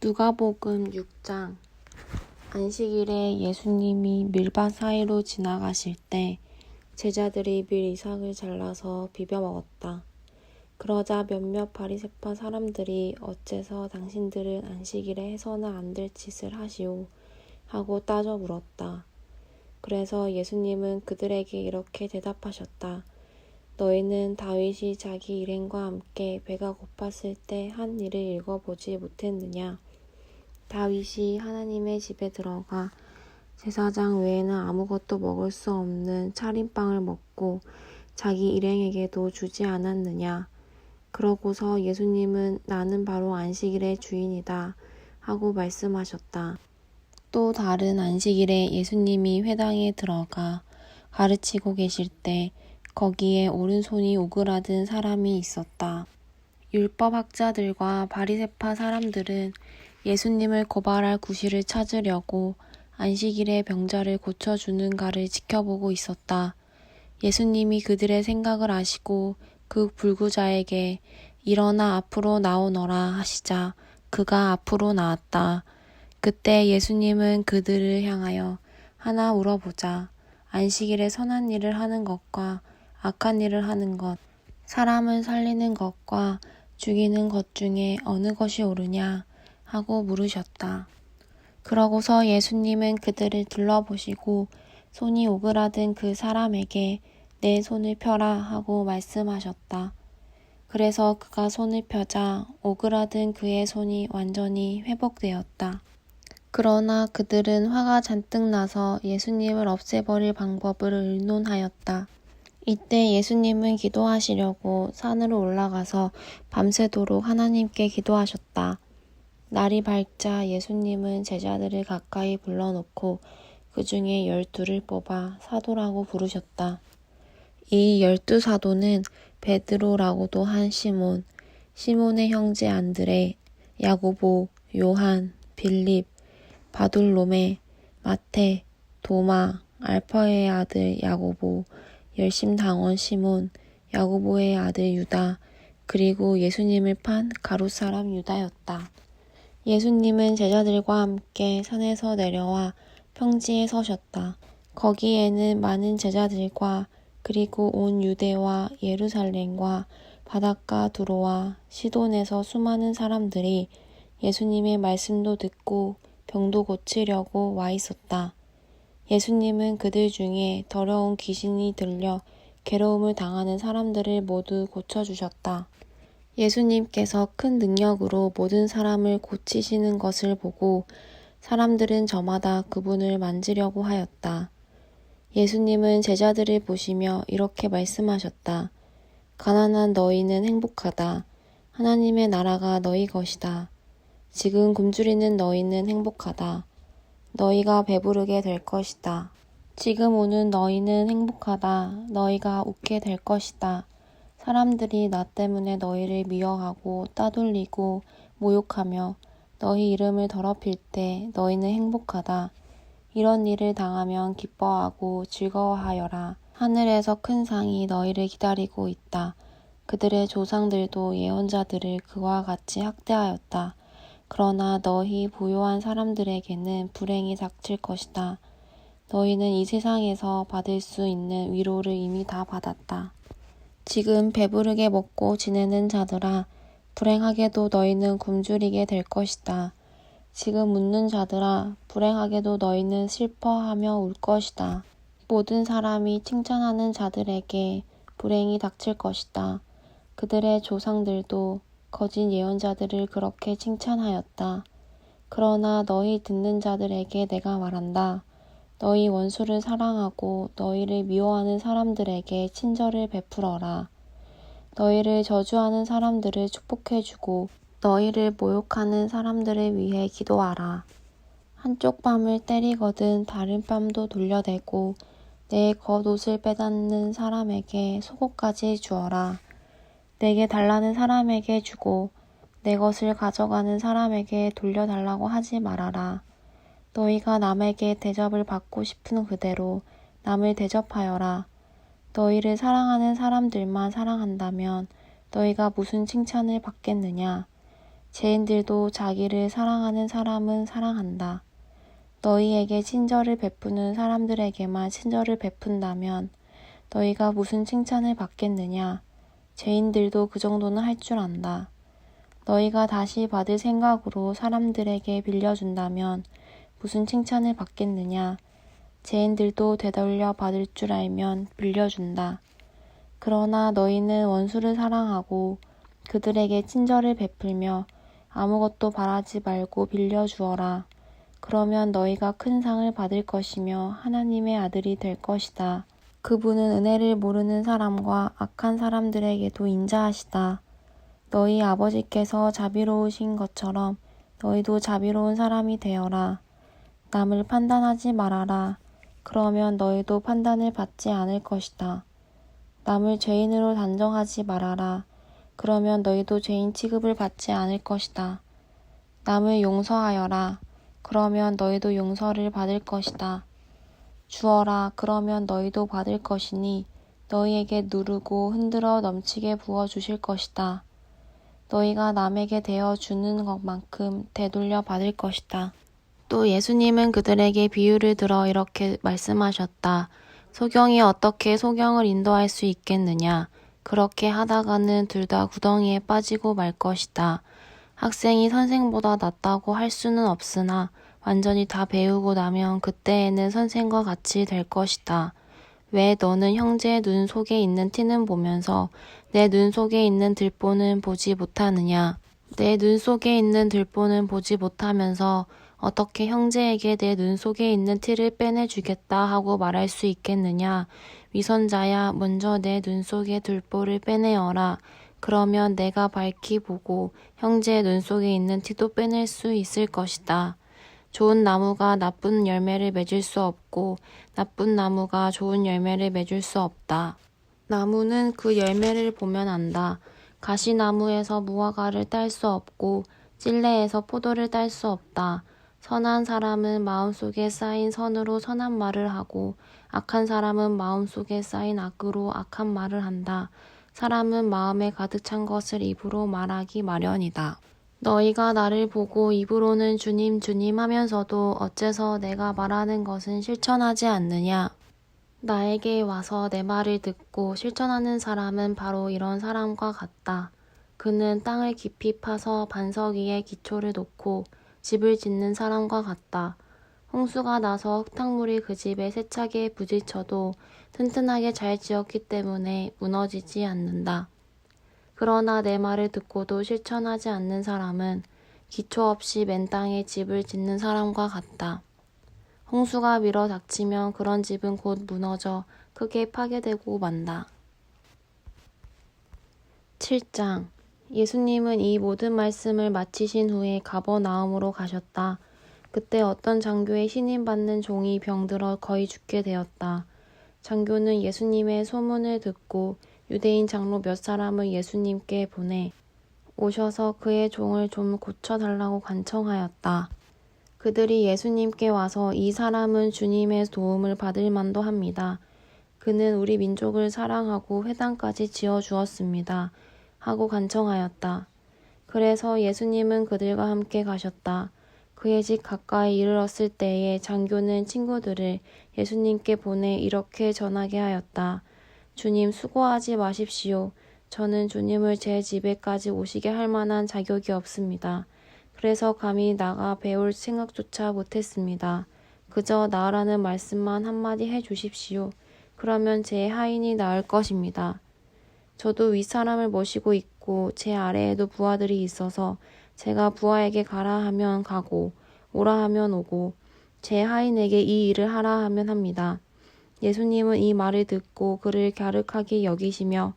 누가복음 6장. 안식일에 예수님이 밀밭 사이로 지나가실 때 제자들이 밀 이삭을 잘라서 비벼 먹었다. 그러자 몇몇 바리새파 사람들이 어째서 당신들은 안식일에 해서는 안 될 짓을 하시오 하고 따져 물었다. 그래서 예수님은 그들에게 이렇게 대답하셨다. 너희는 다윗이 자기 일행과 함께 배가 고팠을 때 한 일을 읽어보지 못했느냐? 다윗이 하나님의 집에 들어가 제사장 외에는 아무것도 먹을 수 없는 차림빵을 먹고 자기 일행에게도 주지 않았느냐? 그러고서 예수님은 나는 바로 안식일의 주인이다 하고 말씀하셨다. 또 다른 안식일에 예수님이 회당에 들어가 가르치고 계실 때 거기에 오른손이 오그라든 사람이 있었다. 율법학자들과 바리새파 사람들은 예수님을 고발할 구실을 찾으려고 안식일에 병자를 고쳐주는가를 지켜보고 있었다. 예수님이 그들의 생각을 아시고 그 불구자에게 일어나 앞으로 나오너라 하시자 그가 앞으로 나왔다. 그때 예수님은 그들을 향하여 하나 물어보자. 안식일에 선한 일을 하는 것과 악한 일을 하는 것, 사람을 살리는 것과 죽이는 것 중에 어느 것이 옳으냐 하고 물으셨다. 그러고서 예수님은 그들을 둘러보시고 손이 오그라든 그 사람에게 내 손을 펴라 하고 말씀하셨다. 그래서 그가 손을 펴자 오그라든 그의 손이 완전히 회복되었다. 그러나 그들은 화가 잔뜩 나서 예수님을 없애버릴 방법을 의논하였다. 이때 예수님은 기도하시려고 산으로 올라가서 밤새도록 하나님께 기도하셨다. 날이 밝자 예수님은 제자들을 가까이 불러놓고 그 중에 12를 뽑아 사도라고 부르셨다. 이 12사도는 베드로라고도 한 시몬, 시몬의 형제 안드레, 야고보, 요한, 빌립, 바돌로메, 마태, 도마, 알파의 아들 야고보, 열심당원 시몬, 야고보의 아들 유다, 그리고 예수님을 판 가룟 사람 유다였다. 예수님은 제자들과 함께 산에서 내려와 평지에 서셨다. 거기에는 많은 제자들과 그리고 온 유대와 예루살렘과 바닷가 두로와 시돈에서 수많은 사람들이 예수님의 말씀도 듣고 병도 고치려고 와 있었다. 예수님은 그들 중에 더러운 귀신이 들려 괴로움을 당하는 사람들을 모두 고쳐주셨다. 예수님께서 큰 능력으로 모든 사람을 고치시는 것을 보고 사람들은 저마다 그분을 만지려고 하였다. 예수님은 제자들을 보시며 이렇게 말씀하셨다. 가난한 너희는 행복하다. 하나님의 나라가 너희 것이다. 지금 굶주리는 너희는 행복하다. 너희가 배부르게 될 것이다. 지금 우는 너희는 행복하다. 너희가 웃게 될 것이다. 사람들이 나 때문에 너희를 미워하고 따돌리고 모욕하며 너희 이름을 더럽힐 때 너희는 행복하다. 이런 일을 당하면 기뻐하고 즐거워하여라. 하늘에서 큰 상이 너희를 기다리고 있다. 그들의 조상들도 예언자들을 그와 같이 학대하였다. 그러나 너희 부요한 사람들에게는 불행이 닥칠 것이다. 너희는 이 세상에서 받을 수 있는 위로를 이미 다 받았다. 지금 배부르게 먹고 지내는 자들아, 불행하게도 너희는 굶주리게 될 것이다. 지금 웃는 자들아, 불행하게도 너희는 슬퍼하며 울 것이다. 모든 사람이 칭찬하는 자들에게 불행이 닥칠 것이다. 그들의 조상들도 거짓 예언자들을 그렇게 칭찬하였다. 그러나 너희 듣는 자들에게 내가 말한다. 너희 원수를 사랑하고 너희를 미워하는 사람들에게 친절을 베풀어라. 너희를 저주하는 사람들을 축복해주고 너희를 모욕하는 사람들을 위해 기도하라. 한쪽 뺨을 때리거든 다른 뺨도 돌려대고 내 겉옷을 빼앗는 사람에게 속옷까지 주어라. 내게 달라는 사람에게 주고 내 것을 가져가는 사람에게 돌려달라고 하지 말아라. 너희가 남에게 대접을 받고 싶은 그대로 남을 대접하여라. 너희를 사랑하는 사람들만 사랑한다면 너희가 무슨 칭찬을 받겠느냐? 죄인들도 자기를 사랑하는 사람은 사랑한다. 너희에게 친절을 베푸는 사람들에게만 친절을 베푼다면 너희가 무슨 칭찬을 받겠느냐? 죄인들도 그 정도는 할 줄 안다. 너희가 다시 받을 생각으로 사람들에게 빌려준다면 무슨 칭찬을 받겠느냐? 죄인들도 되돌려 받을 줄 알면 빌려준다. 그러나 너희는 원수를 사랑하고 그들에게 친절을 베풀며 아무것도 바라지 말고 빌려주어라. 그러면 너희가 큰 상을 받을 것이며 하나님의 아들이 될 것이다. 그분은 은혜를 모르는 사람과 악한 사람들에게도 인자하시다. 너희 아버지께서 자비로우신 것처럼 너희도 자비로운 사람이 되어라. 남을 판단하지 말아라. 그러면 너희도 판단을 받지 않을 것이다. 남을 죄인으로 단정하지 말아라. 그러면 너희도 죄인 취급을 받지 않을 것이다. 남을 용서하여라. 그러면 너희도 용서를 받을 것이다. 주어라. 그러면 너희도 받을 것이니 너희에게 누르고 흔들어 넘치게 부어주실 것이다. 너희가 남에게 대어 주는 것만큼 되돌려 받을 것이다. 또 예수님은 그들에게 비유를 들어 이렇게 말씀하셨다. 소경이 어떻게 소경을 인도할 수 있겠느냐? 그렇게 하다가는 둘 다 구덩이에 빠지고 말 것이다. 학생이 선생보다 낫다고 할 수는 없으나 완전히 다 배우고 나면 그때에는 선생과 같이 될 것이다. 왜 너는 형제의 눈 속에 있는 티는 보면서 내 눈 속에 있는 들보는 보지 못하느냐? 내 눈 속에 있는 들보는 보지 못하면서 어떻게 형제에게 내 눈 속에 있는 티를 빼내주겠다 하고 말할 수 있겠느냐? 위선자야, 먼저 내 눈 속의 들보를 빼내어라. 그러면 내가 밝히 보고 형제의 눈 속에 있는 티도 빼낼 수 있을 것이다. 좋은 나무가 나쁜 열매를 맺을 수 없고 나쁜 나무가 좋은 열매를 맺을 수 없다. 나무는 그 열매를 보면 안다. 가시나무에서 무화과를 딸 수 없고 찔레에서 포도를 딸 수 없다. 선한 사람은 마음속에 쌓인 선으로 선한 말을 하고 악한 사람은 마음속에 쌓인 악으로 악한 말을 한다. 사람은 마음에 가득 찬 것을 입으로 말하기 마련이다. 너희가 나를 보고 입으로는 주님 주님 하면서도 어째서 내가 말하는 것은 실천하지 않느냐? 나에게 와서 내 말을 듣고 실천하는 사람은 바로 이런 사람과 같다. 그는 땅을 깊이 파서 반석 위에 기초를 놓고 집을 짓는 사람과 같다. 홍수가 나서 흙탕물이 그 집에 세차게 부딪혀도 튼튼하게 잘 지었기 때문에 무너지지 않는다. 그러나 내 말을 듣고도 실천하지 않는 사람은 기초 없이 맨 땅에 집을 짓는 사람과 같다. 홍수가 밀어 닥치면 그런 집은 곧 무너져 크게 파괴되고 만다. 7장. 예수님은 이 모든 말씀을 마치신 후에 가버나움으로 가셨다. 그때 어떤 장교의 신임받는 종이 병들어 거의 죽게 되었다. 장교는 예수님의 소문을 듣고 유대인 장로 몇 사람을 예수님께 보내 오셔서 그의 종을 좀 고쳐달라고 간청하였다. 그들이 예수님께 와서 이 사람은 주님의 도움을 받을 만도 합니다. 그는 우리 민족을 사랑하고 회당까지 지어주었습니다. 하고 간청하였다. 그래서 예수님은 그들과 함께 가셨다. 그의 집 가까이 이르렀을 때에 장교는 친구들을 예수님께 보내 이렇게 전하게 하였다. 주님, 수고하지 마십시오. 저는 주님을 제 집에까지 오시게 할 만한 자격이 없습니다. 그래서 감히 나가 배울 생각조차 못했습니다. 그저 나으라는 말씀만 한마디 해주십시오. 그러면 제 하인이 나을 것입니다. 저도 윗사람을 모시고 있고 제 아래에도 부하들이 있어서 제가 부하에게 가라 하면 가고 오라 하면 오고 제 하인에게 이 일을 하라 하면 합니다. 예수님은 이 말을 듣고 그를 갸륵하게 여기시며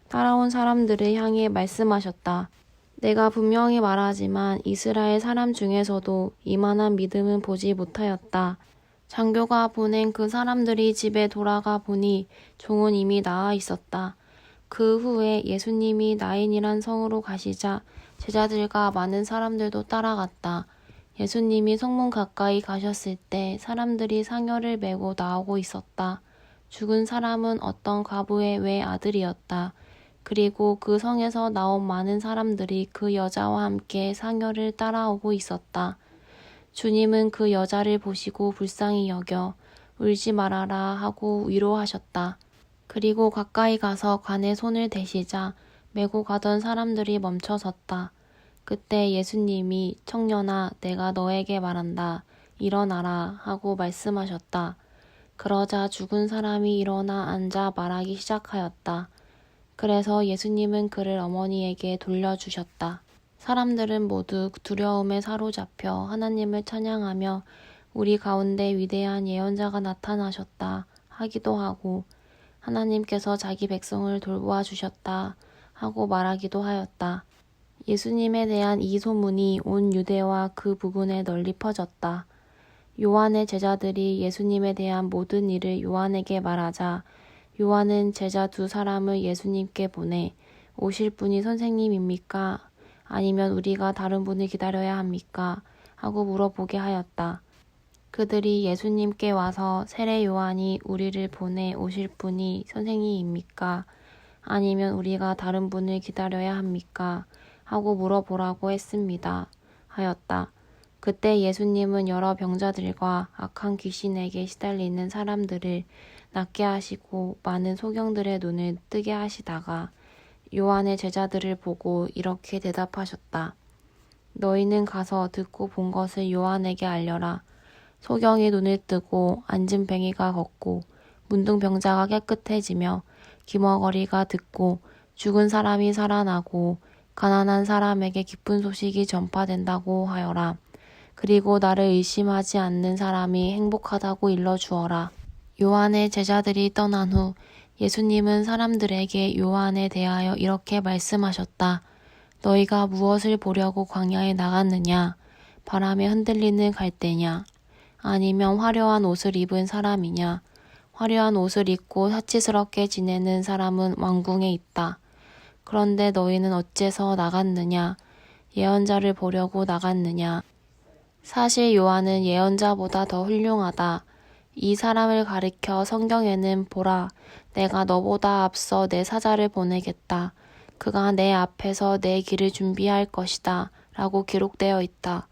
따라온 사람들을 향해 말씀하셨다. 내가 분명히 말하지만 이스라엘 사람 중에서도 이만한 믿음은 보지 못하였다. 장교가 보낸 그 사람들이 집에 돌아가 보니 종은 이미 나아 있었다. 그 후에 예수님이 나인이란 성으로 가시자 제자들과 많은 사람들도 따라갔다. 예수님이 성문 가까이 가셨을 때 사람들이 상여를 메고 나오고 있었다. 죽은 사람은 어떤 과부의 외아들이었다. 그리고 그 성에서 나온 많은 사람들이 그 여자와 함께 상여를 따라오고 있었다. 주님은 그 여자를 보시고 불쌍히 여겨 울지 말아라 하고 위로하셨다. 그리고 가까이 가서 관에 손을 대시자 메고 가던 사람들이 멈춰섰다. 그때 예수님이 청년아, 내가 너에게 말한다. 일어나라 하고 말씀하셨다. 그러자 죽은 사람이 일어나 앉아 말하기 시작하였다. 그래서 예수님은 그를 어머니에게 돌려주셨다. 사람들은 모두 두려움에 사로잡혀 하나님을 찬양하며 우리 가운데 위대한 예언자가 나타나셨다 하기도 하고 하나님께서 자기 백성을 돌보아 주셨다 하고 말하기도 하였다. 예수님에 대한 이 소문이 온 유대와 그 부근에 널리 퍼졌다. 요한의 제자들이 예수님에 대한 모든 일을 요한에게 말하자 요한은 제자 2사람을 예수님께 보내 오실 분이 선생님입니까? 아니면 우리가 다른 분을 기다려야 합니까? 하고 물어보게 하였다. 그들이 예수님께 와서 세례 요한이 우리를 보내 오실 분이 선생님입니까? 아니면 우리가 다른 분을 기다려야 합니까? 하고 물어보라고 했습니다. 하였다. 그때 예수님은 여러 병자들과 악한 귀신에게 시달리는 사람들을 낫게 하시고 많은 소경들의 눈을 뜨게 하시다가 요한의 제자들을 보고 이렇게 대답하셨다. 너희는 가서 듣고 본 것을 요한에게 알려라. 소경이 눈을 뜨고 앉은 뱅이가 걷고 문둥병자가 깨끗해지며 기머거리가 듣고 죽은 사람이 살아나고 가난한 사람에게 기쁜 소식이 전파된다고 하여라. 그리고 나를 의심하지 않는 사람이 행복하다고 일러주어라. 요한의 제자들이 떠난 후 예수님은 사람들에게 요한에 대하여 이렇게 말씀하셨다. 너희가 무엇을 보려고 광야에 나갔느냐? 바람에 흔들리는 갈대냐? 아니면 화려한 옷을 입은 사람이냐? 화려한 옷을 입고 사치스럽게 지내는 사람은 왕궁에 있다. 그런데 너희는 어째서 나갔느냐? 예언자를 보려고 나갔느냐? 사실 요한은 예언자보다 더 훌륭하다. 이 사람을 가리켜 성경에는 보라, 내가 너보다 앞서 내 사자를 보내겠다. 그가 내 앞에서 내 길을 준비할 것이다. 라고 기록되어 있다.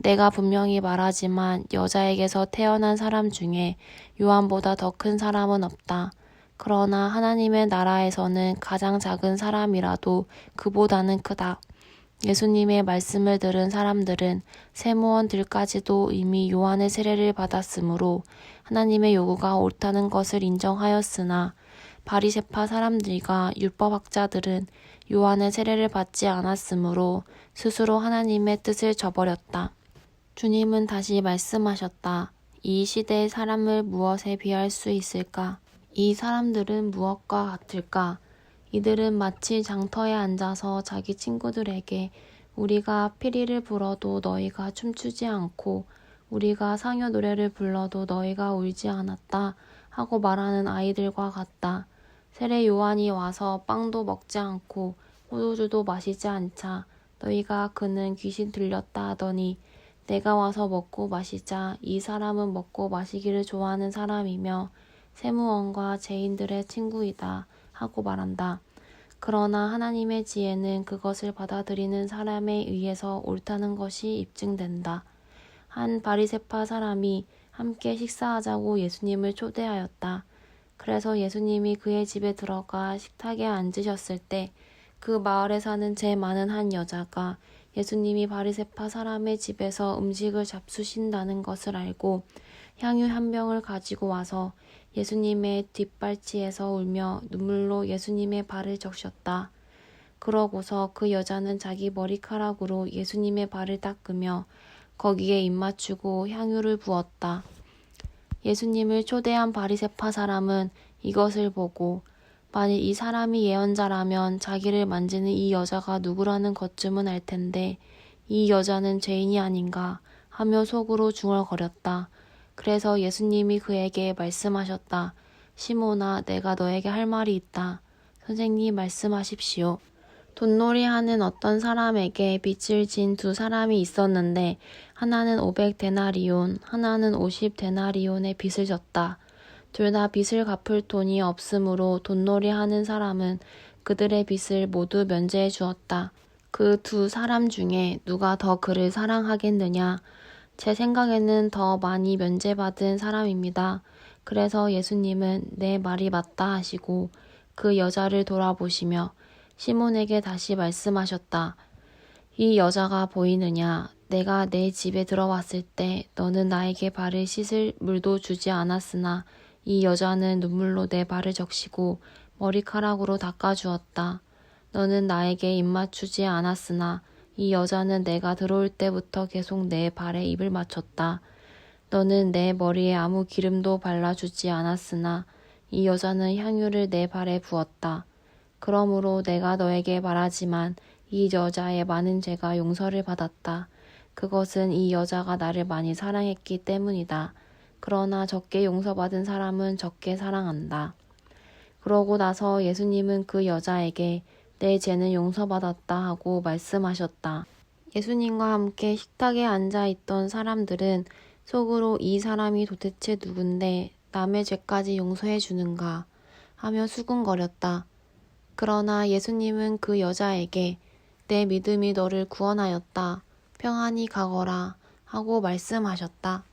내가 분명히 말하지만 여자에게서 태어난 사람 중에 요한보다 더 큰 사람은 없다. 그러나 하나님의 나라에서는 가장 작은 사람이라도 그보다는 크다. 예수님의 말씀을 들은 사람들은 세무원들까지도 이미 요한의 세례를 받았으므로 하나님의 요구가 옳다는 것을 인정하였으나 바리새파 사람들과 율법학자들은 요한의 세례를 받지 않았으므로 스스로 하나님의 뜻을 저버렸다. 주님은 다시 말씀하셨다. 이 시대의 사람을 무엇에 비할 수 있을까? 이 사람들은 무엇과 같을까? 이들은 마치 장터에 앉아서 자기 친구들에게 우리가 피리를 불어도 너희가 춤추지 않고 우리가 상여 노래를 불러도 너희가 울지 않았다 하고 말하는 아이들과 같다. 세례 요한이 와서 빵도 먹지 않고 포도주도 마시지 않자 너희가 그는 귀신 들렸다 하더니 내가 와서 먹고 마시자 이 사람은 먹고 마시기를 좋아하는 사람이며 세무원과 죄인들의 친구이다 하고 말한다. 그러나 하나님의 지혜는 그것을 받아들이는 사람에 의해서 옳다는 것이 입증된다. 한 바리새파 사람이 함께 식사하자고 예수님을 초대하였다. 그래서 예수님이 그의 집에 들어가 식탁에 앉으셨을 때 그 마을에 사는 제 많은 한 여자가 예수님이 바리새파 사람의 집에서 음식을 잡수신다는 것을 알고 향유 한 병을 가지고 와서 예수님의 뒷발치에서 울며 눈물로 예수님의 발을 적셨다. 그러고서 그 여자는 자기 머리카락으로 예수님의 발을 닦으며 거기에 입 맞추고 향유를 부었다. 예수님을 초대한 바리새파 사람은 이것을 보고 만일 이 사람이 예언자라면 자기를 만지는 이 여자가 누구라는 것쯤은 알 텐데 이 여자는 죄인이 아닌가 하며 속으로 중얼거렸다. 그래서 예수님이 그에게 말씀하셨다. 시몬아, 내가 너에게 할 말이 있다. 선생님 말씀하십시오. 돈놀이하는 어떤 사람에게 빚을 진 2사람이 있었는데 하나는 500데나리온, 하나는 50데나리온의 빚을 졌다. 둘 다 빚을 갚을 돈이 없으므로 돈놀이하는 사람은 그들의 빚을 모두 면제해 주었다. 그 두 사람 중에 누가 더 그를 사랑하겠느냐? 제 생각에는 더 많이 면제받은 사람입니다. 그래서 예수님은 내 말이 맞다 하시고 그 여자를 돌아보시며 시몬에게 다시 말씀하셨다. 이 여자가 보이느냐? 내가 내 집에 들어왔을 때 너는 나에게 발을 씻을 물도 주지 않았으나 이 여자는 눈물로 내 발을 적시고 머리카락으로 닦아주었다. 너는 나에게 입맞추지 않았으나 이 여자는 내가 들어올 때부터 계속 내 발에 입을 맞췄다. 너는 내 머리에 아무 기름도 발라주지 않았으나 이 여자는 향유를 내 발에 부었다. 그러므로 내가 너에게 말하지만 이 여자의 많은 죄가 용서를 받았다. 그것은 이 여자가 나를 많이 사랑했기 때문이다. 그러나 적게 용서받은 사람은 적게 사랑한다. 그러고 나서 예수님은 그 여자에게 내 죄는 용서받았다 하고 말씀하셨다. 예수님과 함께 식탁에 앉아 있던 사람들은 속으로 이 사람이 도대체 누군데 남의 죄까지 용서해 주는가 하며 수군거렸다. 그러나 예수님은 그 여자에게 내 믿음이 너를 구원하였다. 평안히 가거라 하고 말씀하셨다.